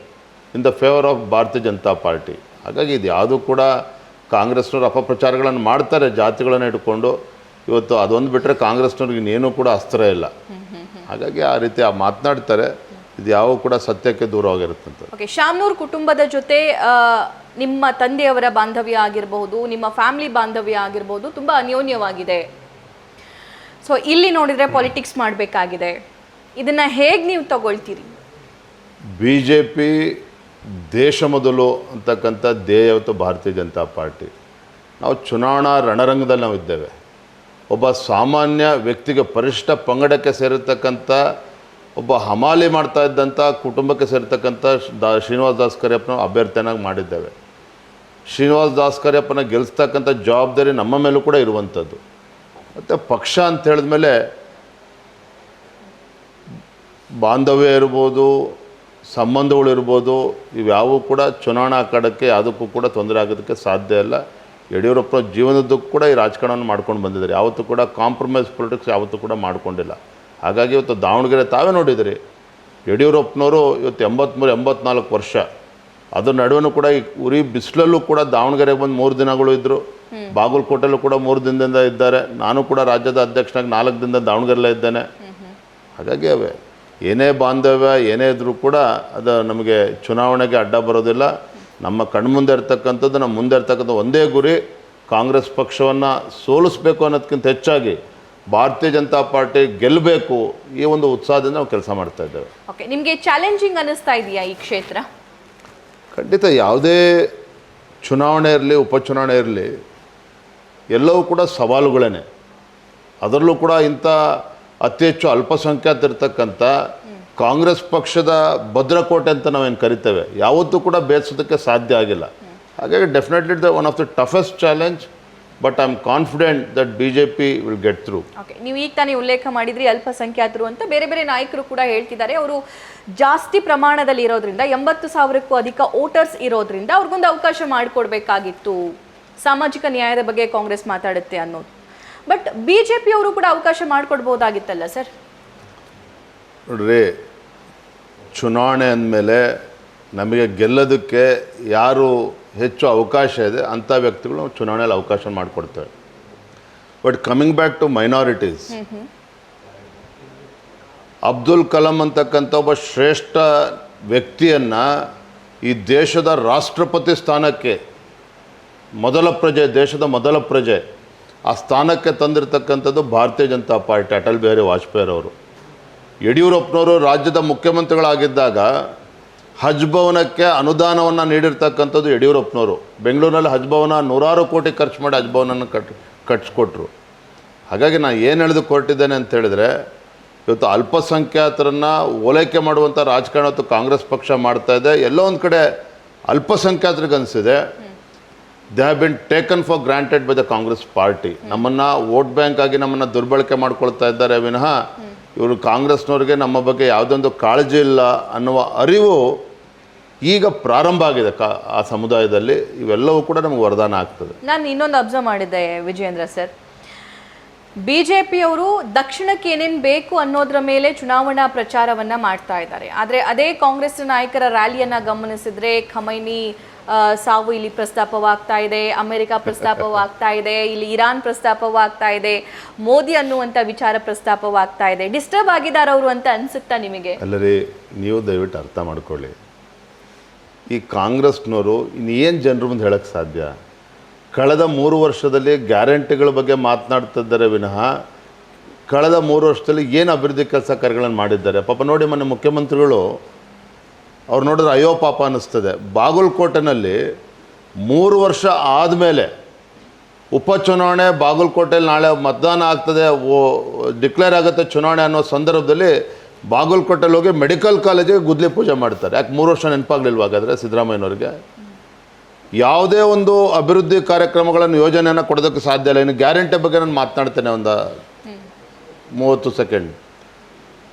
Speaker 1: in the favour of ಭಾರತೀಯ ಜನತಾ ಪಾರ್ಟಿ. ಹಾಗಾಗಿ ಇದು ಯಾವುದೂ ಕೂಡ ಕಾಂಗ್ರೆಸ್ನವ್ರು ಅಪಪ್ರಚಾರಗಳನ್ನು ಮಾಡ್ತಾರೆ ಜಾತಿಗಳನ್ನು ಇಟ್ಕೊಂಡು. ಇವತ್ತು ಅದೊಂದು ಬಿಟ್ಟರೆ ಕಾಂಗ್ರೆಸ್ನವ್ರಿಗೆ ಇನ್ನೇನೂ ಕೂಡ ಅಸ್ತ್ರ ಇಲ್ಲ. ಹಾಗಾಗಿ ಆ ರೀತಿ ಮಾತನಾಡ್ತಾರೆ. ಇದು ಯಾವ ಕೂಡ ಸತ್ಯಕ್ಕೆ ದೂರವಾಗಿರುತ್ತಂತ.
Speaker 2: ಓಕೆ, ಶಾಮನೂರ್ ಕುಟುಂಬದ ಜೊತೆ ನಿಮ್ಮ ತಂದೆಯವರ ಬಾಂಧವ್ಯ ಆಗಿರಬಹುದು, ನಿಮ್ಮ ಫ್ಯಾಮಿಲಿ ಬಾಂಧವ್ಯ ಆಗಿರಬಹುದು, ತುಂಬ ಅನ್ಯೋನ್ಯವಾಗಿದೆ. ಸೊ ಇಲ್ಲಿ ನೋಡಿದರೆ ಪಾಲಿಟಿಕ್ಸ್ ಮಾಡಬೇಕಾಗಿದೆ. ಇದನ್ನು ಹೇಗೆ ನೀವು ತಗೊಳ್ತೀರಿ?
Speaker 1: BJP ದೇಶ ಮೊದಲು ಅಂತಕ್ಕಂಥ ಧ್ಯೇಯ ಇವತ್ತು ಭಾರತೀಯ ಜನತಾ ಪಾರ್ಟಿ. ನಾವು ಚುನಾವಣಾ ರಣರಂಗದಲ್ಲಿ ನಾವು ಇದ್ದೇವೆ. ಒಬ್ಬ ಸಾಮಾನ್ಯ ವ್ಯಕ್ತಿಗೆ, ಪರಿಶಿಷ್ಟ ಪಂಗಡಕ್ಕೆ ಸೇರಿರ್ತಕ್ಕಂಥ ಒಬ್ಬ ಹಮಾಲಿ ಮಾಡ್ತಾ ಇದ್ದಂಥ ಕುಟುಂಬಕ್ಕೆ ಸೇರ್ತಕ್ಕಂಥ ಶ್ರೀನಿವಾಸ್ ದಾಸ್ ಕರಿಯಪ್ಪನ ಅಭ್ಯರ್ಥಿಯನ್ನಾಗಿ ಮಾಡಿದ್ದೇವೆ. ಶ್ರೀನಿವಾಸ್ ದಾಸ್ ಕರಿಯಪ್ಪನ ಗೆಲ್ಲಿಸ್ತಕ್ಕಂಥ ಜವಾಬ್ದಾರಿ ನಮ್ಮ ಮೇಲೂ ಕೂಡ ಇರುವಂಥದ್ದು. ಮತ್ತು ಪಕ್ಷ ಅಂತ ಹೇಳಿದ್ಮೇಲೆ ಬಾಂಧವ್ಯ ಇರ್ಬೋದು, ಸಂಬಂಧಗಳು ಇರ್ಬೋದು, ಇವ್ಯಾವೂ ಕೂಡ ಚುನಾವಣಾ ಅಖಾಡಕ್ಕೆ ಯಾವುದಕ್ಕೂ ಕೂಡ ತೊಂದರೆ ಆಗೋದಕ್ಕೆ ಸಾಧ್ಯ ಇಲ್ಲ. ಯಡಿಯೂರಪ್ಪ ಜೀವನದಕ್ಕೂ ಕೂಡ ಈ ರಾಜಕಾರಣವನ್ನು ಮಾಡ್ಕೊಂಡು ಬಂದಿದ್ದಾರೆ. ಯಾವತ್ತೂ ಕೂಡ ಕಾಂಪ್ರಮೈಸ್ ಪೊಲಿಟಿಕ್ಸ್ ಯಾವತ್ತೂ ಕೂಡ ಮಾಡ್ಕೊಂಡಿಲ್ಲ. ಹಾಗಾಗಿ ಇವತ್ತು ದಾವಣಗೆರೆ ತಾವೇ ನೋಡಿದಿರಿ, ಯಡಿಯೂರಪ್ಪನವರು ಇವತ್ತು 83-84 ವರ್ಷ, ಅದ್ರ ನಡುವೆನೂ ಕೂಡ ಈ ಉರಿ ಬಿಸಿಲಲ್ಲೂ ಕೂಡ ದಾವಣಗೆರೆಗೆ ಬಂದು 3 ದಿನಗಳು ಇದ್ದರು. ಬಾಗಲಕೋಟೆಲ್ಲೂ ಕೂಡ 3 ದಿನದಿಂದ ಇದ್ದಾರೆ. ನಾನು ಕೂಡ ರಾಜ್ಯದ ಅಧ್ಯಕ್ಷನಾಗಿ 4 ದಿನದಿಂದ ದಾವಣಗೆರೆಲ್ಲೇ ಇದ್ದೇನೆ. ಹಾಗಾಗಿ ಅವೇ ಏನೇ ಬಾಂಧವ್ಯ ಏನೇ ಇದ್ದರೂ ಕೂಡ ಅದು ನಮಗೆ ಚುನಾವಣೆಗೆ ಅಡ್ಡ ಬರೋದಿಲ್ಲ. ನಮ್ಮ ಕಣ್ಮುಂದೆ ಇರ್ತಕ್ಕಂಥದ್ದು, ನಮ್ಮ ಮುಂದೆ ಇರ್ತಕ್ಕಂಥ ಒಂದೇ ಗುರಿ, ಕಾಂಗ್ರೆಸ್ ಪಕ್ಷವನ್ನು ಸೋಲಿಸಬೇಕು ಅನ್ನೋದಕ್ಕಿಂತ ಹೆಚ್ಚಾಗಿ ಭಾರತೀಯ ಜನತಾ ಪಾರ್ಟಿ ಗೆಲ್ಲಬೇಕು, ಈ ಒಂದು ಉತ್ಸಾಹದಿಂದ ನಾವು ಕೆಲಸ ಮಾಡ್ತಾ ಇದ್ದೇವೆ.
Speaker 2: ಓಕೆ, ನಿಮಗೆ ಚಾಲೆಂಜಿಂಗ್ ಅನ್ನಿಸ್ತಾ ಇದೆಯಾ ಈ ಕ್ಷೇತ್ರ?
Speaker 1: ಖಂಡಿತ. ಯಾವುದೇ ಚುನಾವಣೆ ಇರಲಿ, ಉಪಚುನಾವಣೆ ಇರಲಿ, ಎಲ್ಲವೂ ಕೂಡ ಸವಾಲುಗಳೇ. ಅದರಲ್ಲೂ ಕೂಡ ಇಂಥ ಅತಿ ಹೆಚ್ಚು ಅಲ್ಪಸಂಖ್ಯಾತರಿರ್ತಕ್ಕಂಥ ಕಾಂಗ್ರೆಸ್ ಪಕ್ಷದ ಭದ್ರಕೋಟೆ ಅಂತ ನಾವೇನು ಕರಿತೇವೆ, ಯಾವತ್ತೂ ಕೂಡ ಬೇಯಿಸೋದಕ್ಕೆ ಸಾಧ್ಯ ಆಗಿಲ್ಲ. ಹಾಗಾಗಿ definitely it one of the toughest challenge, but I am confident that BJP will get through.
Speaker 2: Okay, ನೀವು ಈಗ ತಾನೇ ಉಲ್ಲೇಖ ಮಾಡಿದ್ರಿ ಅಲ್ಪಸಂಖ್ಯಾತರು ಅಂತ. ಬೇರೆ ಬೇರೆ ನಾಯಕರು ಕೂಡ ಹೇಳ್ತಿದ್ದಾರೆ, ಅವರು ಜಾಸ್ತಿ ಪ್ರಮಾಣದಲ್ಲಿ ಇರೋದ್ರಿಂದ, 80,000ಕ್ಕೂ ಅಧಿಕ ವೋಟರ್ಸ್ ಇರೋದ್ರಿಂದ ಅವ್ರಿಗೊಂದು ಅವಕಾಶ ಮಾಡಿಕೊಡ್ಬೇಕಾಗಿತ್ತು, ಸಾಮಾಜಿಕ ನ್ಯಾಯದ ಬಗ್ಗೆ ಕಾಂಗ್ರೆಸ್ ಮಾತಾಡುತ್ತೆ ಅನ್ನೋದು. ಬಟ್ BJP ಅವರು ಕೂಡ ಅವಕಾಶ ಮಾಡಿಕೊಡ್ಬೋದಾಗಿತ್ತಲ್ಲ ಸರ್?
Speaker 1: ನೋಡ್ರಿ, ಚುನಾವಣೆ ಅಂದಮೇಲೆ ನಮಗೆ ಗೆಲ್ಲೋದಕ್ಕೆ ಯಾರು ಹೆಚ್ಚು ಅವಕಾಶ ಇದೆ ಅಂಥ ವ್ಯಕ್ತಿಗಳು ನಾವು ಚುನಾವಣೆಯಲ್ಲಿ ಅವಕಾಶ ಮಾಡಿಕೊಡ್ತೇವೆ. But coming back to minorities, Abdul Kalam ಅಂತಕ್ಕಂಥ ಒಬ್ಬ ಶ್ರೇಷ್ಠ ವ್ಯಕ್ತಿಯನ್ನು ಈ ದೇಶದ ರಾಷ್ಟ್ರಪತಿ ಸ್ಥಾನಕ್ಕೆ ದೇಶದ ಮೊದಲ ಪ್ರಜೆ ಆ ಸ್ಥಾನಕ್ಕೆ ತಂದಿರತಕ್ಕಂಥದ್ದು ಭಾರತೀಯ ಜನತಾ ಪಾರ್ಟಿ, ಅಟಲ್ ಬಿಹಾರಿ ವಾಜಪೇಯಿರವರು. ಯಡಿಯೂರಪ್ಪನವರು ರಾಜ್ಯದ ಮುಖ್ಯಮಂತ್ರಿಗಳಾಗಿದ್ದಾಗ ಹಜ್ ಭವನಕ್ಕೆ ಅನುದಾನವನ್ನು ನೀಡಿರ್ತಕ್ಕಂಥದ್ದು ಯಡಿಯೂರಪ್ಪನವರು. ಬೆಂಗಳೂರಿನಲ್ಲಿ ಹಜ್ ಭವನ 100 ಕೋಟಿ ಖರ್ಚು ಮಾಡಿ ಹಜ್ ಭವನನ್ನು ಕಟ್ಸ್ಕೊಟ್ರು. ಹಾಗಾಗಿ ನಾನು ಏನು ಹೇಳಿದು ಕೊಟ್ಟಿದ್ದೇನೆ ಅಂತ ಹೇಳಿದ್ರೆ, ಇವತ್ತು ಅಲ್ಪಸಂಖ್ಯಾತರನ್ನು ಓಲೈಕೆ ಮಾಡುವಂಥ ರಾಜಕಾರಣ ಇವತ್ತು ಕಾಂಗ್ರೆಸ್ ಪಕ್ಷ ಮಾಡ್ತಾ ಇದೆ. ಎಲ್ಲೋ ಒಂದು ಕಡೆ ಅಲ್ಪಸಂಖ್ಯಾತರಿಗೆ ಅನಿಸಿದೆ they have been taken for granted by the Congress party. ನಮ್ಮನ್ನು ವೋಟ್ ಬ್ಯಾಂಕ್ ಆಗಿ ನಮ್ಮನ್ನು ದುರ್ಬಳಕೆ ಮಾಡ್ಕೊಳ್ತಾ ಇದ್ದಾರೆ ವಿನಃ ಇವರು ಕಾಂಗ್ರೆಸ್ನವ್ರಿಗೆ ನಮ್ಮ ಬಗ್ಗೆ ಯಾವುದೊಂದು ಕಾಳಜಿ ಇಲ್ಲ ಅನ್ನುವ ಅರಿವು ಈಗ ಪ್ರಾರಂಭ ಆಗಿದೆ ಆ ಸಮುದಾಯದಲ್ಲಿ. ಇವೆಲ್ಲವೂ ಕೂಡ ನಮಗೆ ವರದಾನ ಆಗ್ತದೆ.
Speaker 2: ನಾನು ಇನ್ನೊಂದು ಅಬ್ಸರ್ವ್ ಮಾಡಿದ್ದೆ ವಿಜಯೇಂದ್ರ ಸರ್, BJP ಅವರು ದಕ್ಷಿಣಕ್ಕೆ ಏನೇನು ಬೇಕು ಅನ್ನೋದ್ರ ಮೇಲೆ ಚುನಾವಣಾ ಪ್ರಚಾರವನ್ನ ಮಾಡ್ತಾ ಇದ್ದಾರೆ. ಆದರೆ ಅದೇ ಕಾಂಗ್ರೆಸ್ ನಾಯಕರ ರ್ಯಾಲಿಯನ್ನ ಗಮನಿಸಿದ್ರೆ ಖಮೈನಿ ಸಾವು ಇಲ್ಲಿ ಪ್ರಸ್ತಾಪವಾಗ್ತಾ ಇದೆ, ಅಮೆರಿಕ ಪ್ರಸ್ತಾಪವಾಗ್ತಾ ಇದೆ, ಇಲ್ಲಿ ಇರಾನ್ ಪ್ರಸ್ತಾಪವಾಗ್ತಾ ಇದೆ, ಮೋದಿ ಅನ್ನುವಂಥ ವಿಚಾರ ಪ್ರಸ್ತಾಪವಾಗ್ತಾ ಇದೆ. ಡಿಸ್ಟರ್ಬ್ ಆಗಿದ್ದಾರೆ ಅವರು ಅಂತ ಅನ್ಸುತ್ತಾ ನಿಮಗೆ?
Speaker 1: ಅಲ್ಲರಿ, ನೀವು ದಯವಿಟ್ಟು ಅರ್ಥ ಮಾಡ್ಕೊಳ್ಳಿ, ಈ ಕಾಂಗ್ರೆಸ್ನವರು ಇನ್ನೇನು ಜನರ ಮುಂದೆ ಹೇಳಕ್ಕೆ ಸಾಧ್ಯ? ಕಳೆದ 3 ವರ್ಷದಲ್ಲಿ ಗ್ಯಾರಂಟಿಗಳ ಬಗ್ಗೆ ಮಾತನಾಡ್ತಿದ್ದಾರೆ ವಿನಃ ಕಳೆದ 3 ವರ್ಷದಲ್ಲಿ ಏನು ಅಭಿವೃದ್ಧಿ ಕೆಲಸ ಕಾರ್ಯಗಳನ್ನು ಮಾಡಿದ್ದಾರೆ. ಪಾಪ ನೋಡಿ, ಮೊನ್ನೆ ಮುಖ್ಯಮಂತ್ರಿಗಳು ಅವ್ರು ನೋಡಿದ್ರೆ ಅಯ್ಯೋ ಪಾಪ ಅನ್ನಿಸ್ತದೆ. ಬಾಗಲಕೋಟೆನಲ್ಲಿ 3 ವರ್ಷ ಆದಮೇಲೆ ಉಪಚುನಾವಣೆ, ಬಾಗಲಕೋಟೆಯಲ್ಲಿ ನಾಳೆ ಮತದಾನ ಆಗ್ತದೆ, ಡಿಕ್ಲೇರ್ ಆಗುತ್ತೆ ಚುನಾವಣೆ ಅನ್ನೋ ಸಂದರ್ಭದಲ್ಲಿ ಬಾಗಲಕೋಟೆಲ್ಲಿ ಹೋಗಿ ಮೆಡಿಕಲ್ ಕಾಲೇಜಿಗೆ ಗುದ್ಲಿ ಪೂಜೆ ಮಾಡ್ತಾರೆ. ಯಾಕೆ 3 ವರ್ಷ ನೆನಪಾಗಲಿಲ್ವಾಗಾದರೆ ಸಿದ್ದರಾಮಯ್ಯನವ್ರಿಗೆ? ಯಾವುದೇ ಒಂದು ಅಭಿವೃದ್ಧಿ ಕಾರ್ಯಕ್ರಮಗಳನ್ನು ಯೋಜನೆಯನ್ನು ಕೊಡೋದಕ್ಕೆ ಸಾಧ್ಯ ಇಲ್ಲ. ಇನ್ನು ಗ್ಯಾರಂಟಿ ಬಗ್ಗೆ ನಾನು ಮಾತನಾಡ್ತೇನೆ ಒಂದು 30 ಸೆಕೆಂಡ್.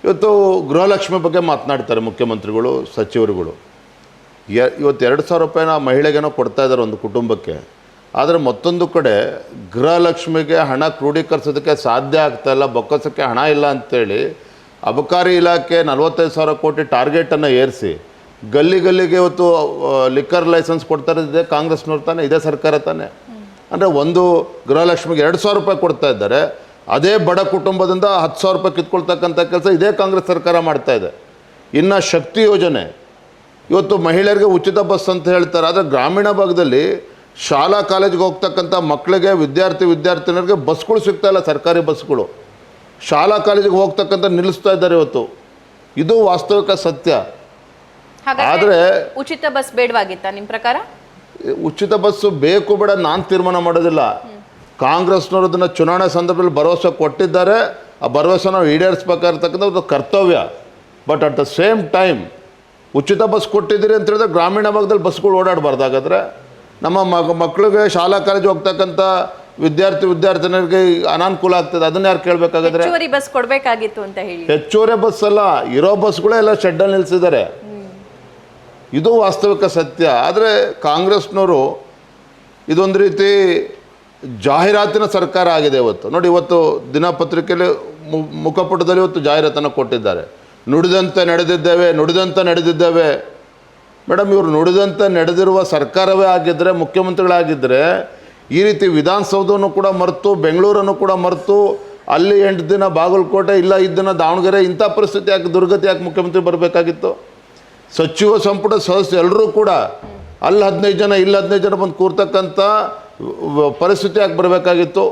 Speaker 1: ಇವತ್ತು ಗೃಹಲಕ್ಷ್ಮಿ ಬಗ್ಗೆ ಮಾತನಾಡ್ತಾರೆ ಮುಖ್ಯಮಂತ್ರಿಗಳು, ಸಚಿವರುಗಳು. ಇವತ್ತು 2,000 ರೂಪಾಯಿನ ಮಹಿಳೆಗೇನೋ ಕೊಡ್ತಾ ಇದ್ದಾರೆ ಒಂದು ಕುಟುಂಬಕ್ಕೆ. ಆದರೆ ಮತ್ತೊಂದು ಕಡೆ ಗೃಹಲಕ್ಷ್ಮಿಗೆ ಹಣ ಕ್ರೋಢೀಕರಿಸೋದಕ್ಕೆ ಸಾಧ್ಯ ಆಗ್ತಾಯಿಲ್ಲ, ಬೊಕ್ಕಸಕ್ಕೆ ಹಣ ಇಲ್ಲ ಅಂಥೇಳಿ ಅಬಕಾರಿ ಇಲಾಖೆ 45,000 ಕೋಟಿ ಟಾರ್ಗೆಟನ್ನು ಏರಿಸಿ ಗಲ್ಲಿಗೆ ಇವತ್ತು ಲಿಕ್ಕರ್ ಲೈಸೆನ್ಸ್ ಕೊಡ್ತಾರೆ. ಇದೆ ಕಾಂಗ್ರೆಸ್ನವ್ರು ತಾನೆ, ಇದೇ ಸರ್ಕಾರ ತಾನೆ. ಅಂದರೆ ಒಂದು ಗೃಹಲಕ್ಷ್ಮಿಗೆ 2,000 ರೂಪಾಯಿ ಕೊಡ್ತಾ ಇದ್ದಾರೆ, ಅದೇ ಬಡ ಕುಟುಂಬದಿಂದ 10,000 ರೂಪಾಯಿ ಕಿತ್ಕೊಳ್ತಕ್ಕಂಥ ಕೆಲಸ ಇದೇ ಕಾಂಗ್ರೆಸ್ ಸರ್ಕಾರ ಮಾಡ್ತಾ ಇದೆ. ಇನ್ನು ಶಕ್ತಿ ಯೋಜನೆ, ಇವತ್ತು ಮಹಿಳೆಯರಿಗೆ ಉಚಿತ ಬಸ್ ಅಂತ ಹೇಳ್ತಾರೆ. ಆದರೆ ಗ್ರಾಮೀಣ ಭಾಗದಲ್ಲಿ ಶಾಲಾ ಕಾಲೇಜಿಗೆ ಹೋಗ್ತಕ್ಕಂಥ ಮಕ್ಕಳಿಗೆ, ವಿದ್ಯಾರ್ಥಿನಿಯರಿಗೆ ಬಸ್ಗಳು ಸಿಗ್ತಾ ಇಲ್ಲ, ಸರ್ಕಾರಿ ಬಸ್ಗಳು. ಶಾಲಾ ಕಾಲೇಜಿಗೆ ಹೋಗ್ತಕ್ಕಂಥ ನಿಲ್ಲಿಸ್ತಾ ಇದ್ದಾರೆ ಇವತ್ತು. ಇದು ವಾಸ್ತವಿಕ ಸತ್ಯ.
Speaker 2: ಆದರೆ ಉಚಿತ ಬಸ್ ಬೇಡವಾಗಿತ್ತಾ ನಿಮ್ಮ ಪ್ರಕಾರ?
Speaker 1: ಉಚಿತ ಬಸ್ಸು ಬೇಕು ಬೇಡ ನಾನು ತೀರ್ಮಾನ ಮಾಡೋದಿಲ್ಲ. ಕಾಂಗ್ರೆಸ್ನವರು ಅದನ್ನು ಚುನಾವಣೆ ಸಂದರ್ಭದಲ್ಲಿ ಭರವಸೆ ಕೊಟ್ಟಿದ್ದಾರೆ. ಆ ಭರವಸೆ ನಾವು ಈಡೇರಿಸಬೇಕಾಗಿರ್ತಕ್ಕಂಥ ಒಂದು ಕರ್ತವ್ಯ. But at the same time ಉಚಿತ ಬಸ್ ಕೊಟ್ಟಿದ್ದೀರಿ ಅಂತ ಹೇಳಿದ್ರೆ ಗ್ರಾಮೀಣ ಭಾಗದಲ್ಲಿ ಬಸ್ಗಳು ಓಡಾಡಬಾರ್ದಾಗಾದ್ರೆ ನಮ್ಮ ಮಕ್ಕಳಿಗೆ ಶಾಲಾ ಕಾಲೇಜು ಹೋಗ್ತಕ್ಕಂಥ ವಿದ್ಯಾರ್ಥಿನಿಯರಿಗೆ ಅನಾನುಕೂಲ ಆಗ್ತದೆ. ಅದನ್ನ ಯಾರು ಕೇಳಬೇಕಾಗಾದ್ರೆ?
Speaker 2: ಹೆಚ್ಚುವರಿ ಬಸ್ ಕೊಡಬೇಕಾಗಿತ್ತು ಅಂತ ಹೇಳಿ.
Speaker 1: ಹೆಚ್ಚುವರಿ ಬಸ್ ಅಲ್ಲ, ಇರೋ ಬಸ್ಗಳೇ ಎಲ್ಲ ಶೆಡ್ಡಲ್ಲಿ ನಿಲ್ಲಿಸಿದ್ದಾರೆ. ಇದು ವಾಸ್ತವಿಕ ಸತ್ಯ. ಆದರೆ ಕಾಂಗ್ರೆಸ್ನವರು ಇದೊಂದು ರೀತಿ ಜಾಹೀರಾತಿನ ಸರ್ಕಾರ ಆಗಿದೆ ಇವತ್ತು. ನೋಡಿ, ಇವತ್ತು ದಿನಪತ್ರಿಕೆಯಲ್ಲಿ ಮುಖಪುಟದಲ್ಲಿ ಇವತ್ತು ಜಾಹೀರಾತನ್ನು ಕೊಟ್ಟಿದ್ದಾರೆ. ನುಡಿದಂತೆ ನಡೆದಿದ್ದೇವೆ. ಮೇಡಮ್, ಇವರು ನುಡಿದಂತೆ ನಡೆದಿರುವ ಸರ್ಕಾರವೇ ಆಗಿದ್ದರೆ, ಮುಖ್ಯಮಂತ್ರಿಗಳಾಗಿದ್ದರೆ ಈ ರೀತಿ ವಿಧಾನಸೌಧವನ್ನು ಕೂಡ ಮರೆತು, ಬೆಂಗಳೂರನ್ನು ಕೂಡ ಮರೆತು, ಅಲ್ಲಿ 8 ದಿನ ಬಾಗಲಕೋಟೆ, ಇಲ್ಲ 5 ದಿನ ದಾವಣಗೆರೆ, ಇಂಥ ಪರಿಸ್ಥಿತಿ ಯಾಕೆ, ದುರ್ಗತಿ ಯಾಕೆ ಮುಖ್ಯಮಂತ್ರಿ ಬರಬೇಕಾಗಿತ್ತು? ಸಚಿವ ಸಂಪುಟ ಸದಸ್ಯರು ಎಲ್ಲರೂ ಕೂಡ ಅಲ್ಲಿ 15 ಜನ, ಇಲ್ಲಿ 15 ಜನ ಬಂದು ಕೂರ್ತಕ್ಕಂಥ ಪರಿಸ್ಥಿತಿ ಯಾಕೆ ಬರಬೇಕಾಗಿತ್ತು?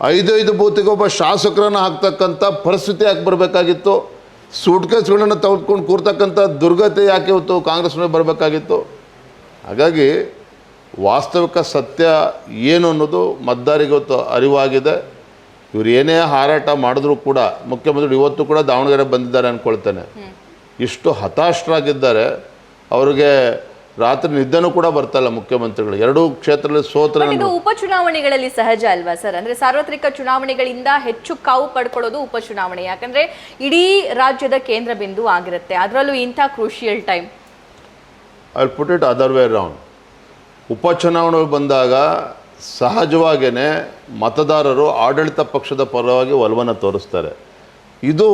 Speaker 1: 5 ಬೂತಿಗೆ ಒಬ್ಬ ಶಾಸಕರನ್ನು ಹಾಕ್ತಕ್ಕಂಥ ಪರಿಸ್ಥಿತಿ ಯಾಕೆ ಬರಬೇಕಾಗಿತ್ತು? ಸೂಟ್ಕೇಸ್ಗಳನ್ನು ತೆಗೆದುಕೊಂಡು ಕೂರ್ತಕ್ಕಂಥ ದುರ್ಗತಿ ಯಾಕೆ ಇವತ್ತು ಕಾಂಗ್ರೆಸ್ನಲ್ಲಿ ಬರಬೇಕಾಗಿತ್ತು? ಹಾಗಾಗಿ ವಾಸ್ತವಿಕ ಸತ್ಯ ಏನು ಅನ್ನೋದು ಮತದಾರರಿಗೆ ಇವತ್ತು ಅರಿವಾಗಿದೆ. ಇವರು ಏನೇ ಹಾರಾಟ ಮಾಡಿದ್ರೂ ಕೂಡ, ಮುಖ್ಯಮಂತ್ರಿ ಇವತ್ತು ಕೂಡ ದಾವಣಗೆರೆ ಬಂದಿದ್ದಾರೆ ಅಂದ್ಕೊಳ್ತೇನೆ. ಇಷ್ಟು ಹತಾಶರಾಗಿದ್ದಾರೆ, ಅವ್ರಿಗೆ ರಾತ್ರಿ ನಿದ್ದೆನೂ ಕೂಡ ಬರ್ತಾಯಿಲ್ಲ ಮುಖ್ಯಮಂತ್ರಿಗಳು. 2 ಕ್ಷೇತ್ರದಲ್ಲಿ ಸೋತ್ರ.
Speaker 2: ಇದು ಉಪಚುನಾವಣೆಗಳಲ್ಲಿ ಸಹಜ ಅಲ್ವಾ ಸರ್? ಅಂದ್ರೆ ಸಾರ್ವತ್ರಿಕ ಚುನಾವಣೆಗಳಿಂದ ಹೆಚ್ಚು ಕಾವು ಪಡ್ಕೊಳ್ಳೋದು ಉಪಚುನಾವಣೆ. ಯಾಕಂದ್ರೆ ಇಡೀ ರಾಜ್ಯದ ಕೇಂದ್ರ ಬಿಂದು ಆಗಿರುತ್ತೆ, ಅದರಲ್ಲೂ ಇಂಥ crucial time.
Speaker 1: I will put it other way round. ಉಪಚುನಾವಣೆ ಬಂದಾಗ ಸಹಜವಾಗಿಯೇ ಮತದಾರರು ಆಡಳಿತ ಪಕ್ಷದ ಪರವಾಗಿ ಒಲವನ್ನು ತೋರಿಸ್ತಾರೆ. ಇದು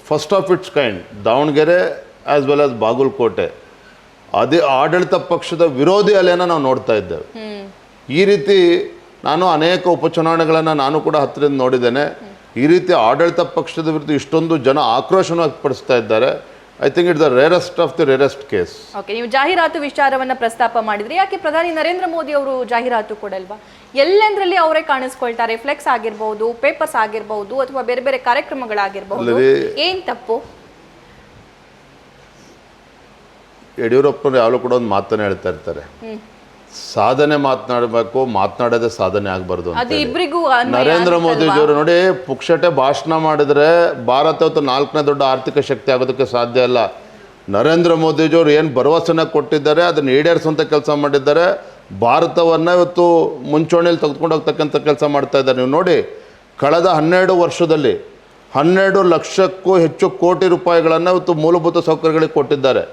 Speaker 1: first of its kind. Davanagere as well as Bagalkote ಅದೇ ಆಡಳಿತ ಪಕ್ಷದ ವಿರೋಧಿ ಅಲೆಯನ್ನು ನಾವು ನೋಡ್ತಾ ಇದ್ದೇವೆ. ಈ ರೀತಿ ನಾನು ಅನೇಕ ಉಪಚುನಾವಣೆಗಳನ್ನು ನಾನು ಕೂಡ ಹತ್ತಿರದಿಂದ ನೋಡಿದ್ದೇನೆ. ಈ ರೀತಿ ಆಡಳಿತ ಪಕ್ಷದ ವಿರುದ್ಧ ಇಷ್ಟೊಂದು ಜನ ಆಕ್ರೋಶವನ್ನು ವ್ಯಕ್ತಪಡಿಸ್ತಾ ಇದ್ದಾರೆ. I think it's the rarest of the rarest case.
Speaker 2: Okay, ನೀವು ಜಾಹೀರಾತು ವಿಚಾರವನ್ನು ಪ್ರಸ್ತಾಪ ಮಾಡಿದ್ರಿ. ಯಾಕೆ ಪ್ರಧಾನಿ ನರೇಂದ್ರ ಮೋದಿ ಅವರು ಜಾಹೀರಾತು ಕೊಡಲ್ವಾ? ಎಲ್ಲೆಂದ್ರಲ್ಲಿ ಅವರೇ ಕಾಣಿಸ್ಕೊಳ್ತಾರೆ. ಫ್ಲೆಕ್ಸ್ ಆಗಿರ್ಬೋದು, ಪೇಪರ್ಸ್ ಆಗಿರ್ಬೋದು, ಅಥವಾ ಬೇರೆ ಬೇರೆ ಕಾರ್ಯಕ್ರಮಗಳಾಗಿರ್ಬೋದು. ಏನ್ ತಪ್ಪು?
Speaker 1: ಯಡಿಯೂರಪ್ಪನವರು ಯಾವಾಗಲೂ ಕೂಡ ಒಂದು ಮಾತನ್ನು ಹೇಳ್ತಾ ಇರ್ತಾರೆ, ಸಾಧನೆ ಮಾತನಾಡಬೇಕು, ಮಾತನಾಡೋದೇ ಸಾಧನೆ ಆಗಬಾರ್ದು ಅಂತ. ನರೇಂದ್ರ ಮೋದಿಜಿಯವರು ನೋಡಿ, ಪುಕ್ಷಟೆ ಭಾಷಣ ಮಾಡಿದರೆ ಭಾರತ ಇವತ್ತು 4ನೇ ದೊಡ್ಡ ಆರ್ಥಿಕ ಶಕ್ತಿ ಆಗೋದಕ್ಕೆ ಸಾಧ್ಯ ಇಲ್ಲ. ನರೇಂದ್ರ ಮೋದಿಜಿಯವರು ಏನು ಭರವಸೆನ ಕೊಟ್ಟಿದ್ದಾರೆ ಅದನ್ನು ಈಡೇರಿಸುವಂಥ ಕೆಲಸ ಮಾಡಿದ್ದಾರೆ. ಭಾರತವನ್ನು ಇವತ್ತು ಮುಂಚೂಣಿಯಲ್ಲಿ ತೆಗೆದುಕೊಂಡು ಹೋಗ್ತಕ್ಕಂಥ ಕೆಲಸ ಮಾಡ್ತಾ ಇದ್ದಾರೆ. ನೀವು ನೋಡಿ, ಕಳೆದ 12 ವರ್ಷದಲ್ಲಿ 12 ಲಕ್ಷಕ್ಕೂ ಹೆಚ್ಚು ಕೋಟಿ ರೂಪಾಯಿಗಳನ್ನು ಇವತ್ತು ಮೂಲಭೂತ ಸೌಕರ್ಯಗಳಿಗೆ ಕೊಟ್ಟಿದ್ದಾರೆ.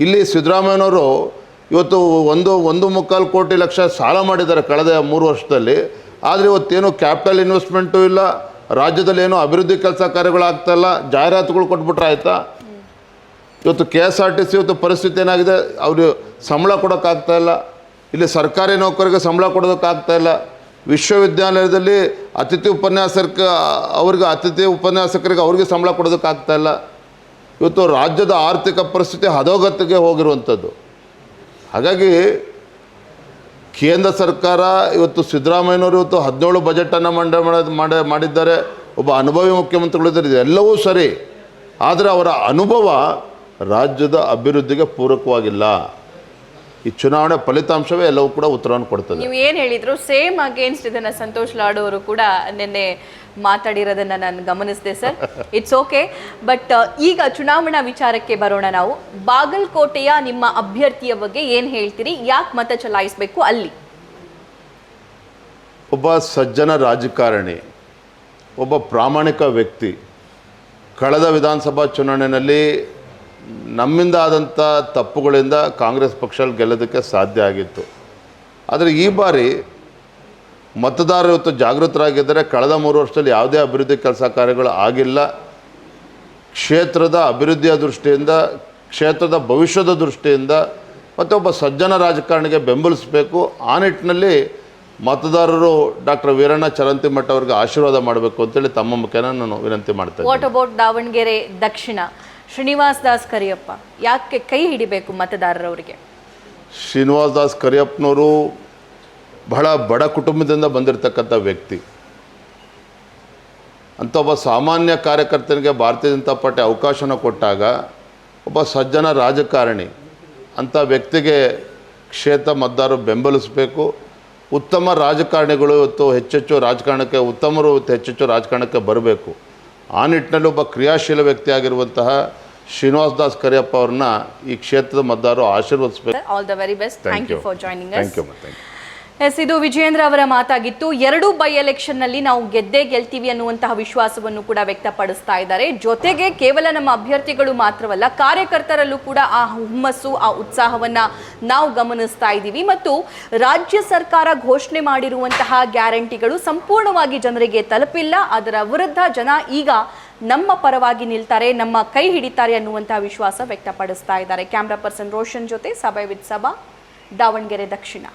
Speaker 1: ಇಲ್ಲಿ ಸಿದ್ದರಾಮಯ್ಯನವರು ಇವತ್ತು 1.25 ಕೋಟಿ ಲಕ್ಷ ಸಾಲ ಮಾಡಿದ್ದಾರೆ ಕಳೆದ 3 ವರ್ಷದಲ್ಲಿ. ಆದರೆ ಇವತ್ತೇನು ಕ್ಯಾಪಿಟಲ್ ಇನ್ವೆಸ್ಟ್ಮೆಂಟು ಇಲ್ಲ, ರಾಜ್ಯದಲ್ಲಿ ಏನೋ ಅಭಿವೃದ್ಧಿ ಕೆಲಸ ಕಾರ್ಯಗಳಾಗ್ತಾಯಿಲ್ಲ. ಜಾಹೀರಾತುಗಳು ಕೊಟ್ಬಿಟ್ರೆ ಆಯಿತಾ? ಇವತ್ತು KSRTC ಇವತ್ತು ಪರಿಸ್ಥಿತಿ ಏನಾಗಿದೆ, ಅವರು ಸಂಬಳ ಕೊಡೋಕ್ಕಾಗ್ತಾಯಿಲ್ಲ. ಇಲ್ಲಿ ಸರ್ಕಾರಿ ನೌಕರಿಗೆ ಸಂಬಳ ಕೊಡೋದಕ್ಕಾಗ್ತಾಯಿಲ್ಲ. ವಿಶ್ವವಿದ್ಯಾಲಯದಲ್ಲಿ ಅತಿಥಿ ಉಪನ್ಯಾಸಕರಿಗೆ ಅವ್ರಿಗೆ ಸಂಬಳ ಕೊಡೋದಕ್ಕಾಗ್ತಾಯಿಲ್ಲ. ಇವತ್ತು ರಾಜ್ಯದ ಆರ್ಥಿಕ ಪರಿಸ್ಥಿತಿ ಹದೋಗತಿಗೆ ಹೋಗಿರುವಂಥದ್ದು. ಹಾಗಾಗಿ ಕೇಂದ್ರ ಸರ್ಕಾರ ಇವತ್ತು ಸಿದ್ದರಾಮಯ್ಯನವರು ಇವತ್ತು 17 ಬಜೆಟನ್ನು ಮಾಡಿದ್ದಾರೆ. ಒಬ್ಬ ಅನುಭವಿ ಮುಖ್ಯಮಂತ್ರಿಗಳಿದ್ದಾರೆ, ಇದೆಲ್ಲವೂ ಸರಿ. ಆದರೆ ಅವರ ಅನುಭವ ರಾಜ್ಯದ ಅಭಿವೃದ್ಧಿಗೆ ಪೂರಕವಾಗಿಲ್ಲ. ಈ ಚುನಾವಣೆ ಫಲಿತಾಂಶವೇ ಎಲ್ಲವೂ ಕೂಡ ಉತ್ತರವನ್ನು ಕೊಡ್ತದೆ.
Speaker 2: ನೀವು ಏನು ಹೇಳಿದ್ರು ಸೇಮ್ ಅಗೇನ್ಸ್ಟ್ ಇದನ್ನು ಸಂತೋಷ್ ಲಾಡ್ ಅವರು ಕೂಡ ನಿನ್ನೆ ಮಾತಾಡಿರೋದನ್ನ ನಾನು ಗಮನಿಸಿದೆ ಸರ್. It's okay. ಬಟ್ ಈಗ ಚುನಾವಣಾ ವಿಚಾರಕ್ಕೆ ಬರೋಣ. ನಾವು ಬಾಗಲಕೋಟೆಯ ನಿಮ್ಮ ಅಭ್ಯರ್ಥಿಯ ಬಗ್ಗೆ ಏನು ಹೇಳ್ತೀರಿ? ಯಾಕೆ ಮತ ಚಲಾಯಿಸಬೇಕು ಅಲ್ಲಿ?
Speaker 1: ಒಬ್ಬ ಸಜ್ಜನ ರಾಜಕಾರಣಿ, ಒಬ್ಬ ಪ್ರಾಮಾಣಿಕ ವ್ಯಕ್ತಿ. ಕಳೆದ ವಿಧಾನಸಭಾ ಚುನಾವಣೆಯಲ್ಲಿ ನಮ್ಮಿಂದ ಆದಂಥ ತಪ್ಪುಗಳಿಂದ ಕಾಂಗ್ರೆಸ್ ಪಕ್ಷ ಗೆಲ್ಲೋದಕ್ಕೆ ಸಾಧ್ಯ ಆಗಿತ್ತು. ಆದರೆ ಈ ಬಾರಿ ಮತದಾರರು ಇವತ್ತು ಜಾಗೃತರಾಗಿದ್ದರೆ ಕಳೆದ 3 ವರ್ಷದಲ್ಲಿ ಯಾವುದೇ ಅಭಿವೃದ್ಧಿ ಕೆಲಸ ಕಾರ್ಯಗಳು ಆಗಿಲ್ಲ. ಕ್ಷೇತ್ರದ ಅಭಿವೃದ್ಧಿಯ ದೃಷ್ಟಿಯಿಂದ, ಕ್ಷೇತ್ರದ ಭವಿಷ್ಯದ ದೃಷ್ಟಿಯಿಂದ ಮತ್ತು ಒಬ್ಬ ಸಜ್ಜನ ರಾಜಕಾರಣಿಗೆ ಬೆಂಬಲಿಸಬೇಕು. ಆ ನಿಟ್ಟಿನಲ್ಲಿ ಮತದಾರರು ಡಾಕ್ಟರ್ ವೀರಣ್ಣ ಚರಂತಿಮಠ ಅವರಿಗೆ ಆಶೀರ್ವಾದ ಮಾಡಬೇಕು ಅಂತೇಳಿ ತಮ್ಮ ಮುಖೇನ ನಾನು ವಿನಂತಿ ಮಾಡ್ತೇನೆ.
Speaker 2: ವಾಟ್ ಅಬೌಟ್ ದಾವಣಗೆರೆ ದಕ್ಷಿಣ ಶ್ರೀನಿವಾಸ್ ದಾಸ್ ಕರಿಯಪ್ಪ, ಯಾಕೆ ಕೈ ಹಿಡಿಬೇಕು ಮತದಾರರವರಿಗೆ?
Speaker 1: ಶ್ರೀನಿವಾಸ್ ದಾಸ್ ಕರಿಯಪ್ಪನವರು ಬಹಳ ಬಡ ಕುಟುಂಬದಿಂದ ಬಂದಿರತಕ್ಕಂಥ ವ್ಯಕ್ತಿ. ಅಂಥ ಒಬ್ಬ ಸಾಮಾನ್ಯ ಕಾರ್ಯಕರ್ತನಿಗೆ ಭಾರತೀಯ ಜನತಾ ಪಾರ್ಟಿ ಅವಕಾಶನ ಕೊಟ್ಟಾಗ ಒಬ್ಬ ಸಜ್ಜನ ರಾಜಕಾರಣಿ ಅಂಥ ವ್ಯಕ್ತಿಗೆ ಕ್ಷೇತ್ರ ಮತದಾರರು ಬೆಂಬಲಿಸಬೇಕು. ಉತ್ತಮ ರಾಜಕಾರಣಿಗಳು ಇವತ್ತು ಹೆಚ್ಚೆಚ್ಚು ರಾಜಕಾರಣಕ್ಕೆ, ಉತ್ತಮರು ಹೆಚ್ಚೆಚ್ಚು ರಾಜಕಾರಣಕ್ಕೆ ಬರಬೇಕು. ಆ ನಿಟ್ಟಿನಲ್ಲಿ ಒಬ್ಬ ಕ್ರಿಯಾಶೀಲ ವ್ಯಕ್ತಿಯಾಗಿರುವಂತಹ ಶ್ರೀನಿವಾಸ ದಾಸ್ ಕರಿಯಪ್ಪ ಅವ್ರನ್ನ ಈ ಕ್ಷೇತ್ರದ ಮತದಾರರು ಆಶೀರ್ವದಿಸಬೇಕು.
Speaker 2: All the very best. Thank you for joining us.
Speaker 1: Thank you.
Speaker 2: Yes, ಇದು ವಿಜಯೇಂದ್ರ ಅವರ ಮಾತಾಗಿತ್ತು. 2 ಬೈ ಎಲೆಕ್ಷನ್ನಲ್ಲಿ ನಾವು ಗೆದ್ದೇ ಗೆಲ್ತೀವಿ ಅನ್ನುವಂತಹ ವಿಶ್ವಾಸವನ್ನು ಕೂಡ ವ್ಯಕ್ತಪಡಿಸ್ತಾ ಇದ್ದಾರೆ. ಜೊತೆಗೆ ಕೇವಲ ನಮ್ಮ ಅಭ್ಯರ್ಥಿಗಳು ಮಾತ್ರವಲ್ಲ, ಕಾರ್ಯಕರ್ತರಲ್ಲೂ ಕೂಡ ಆ ಹುಮ್ಮಸ್ಸು, ಆ ಉತ್ಸಾಹವನ್ನ ನಾವು ಗಮನಿಸ್ತಾ ಇದ್ದೀವಿ. ಮತ್ತು ರಾಜ್ಯ ಸರ್ಕಾರ ಘೋಷಣೆ ಮಾಡಿರುವಂತಹ ಗ್ಯಾರಂಟಿಗಳು ಸಂಪೂರ್ಣವಾಗಿ ಜನರಿಗೆ ತಲುಪಿಲ್ಲ. ಅದರ ವಿರುದ್ಧ ಜನ ಈಗ ನಮ್ಮ ಪರವಾಗಿ ನಿಲ್ತಾರೆ, ನಮ್ಮ ಕೈ ಹಿಡಿತಾರೆ ಅನ್ನುವಂತಹ ವಿಶ್ವಾಸ ವ್ಯಕ್ತಪಡಿಸ್ತಾ ಇದ್ದಾರೆ. ಕ್ಯಾಮ್ರಾ ಪರ್ಸನ್ ರೋಷನ್ ಜೊತೆ ಸಭೆ ವಿತ್ ಸಭಾ, ದಾವಣಗೆರೆ ದಕ್ಷಿಣ.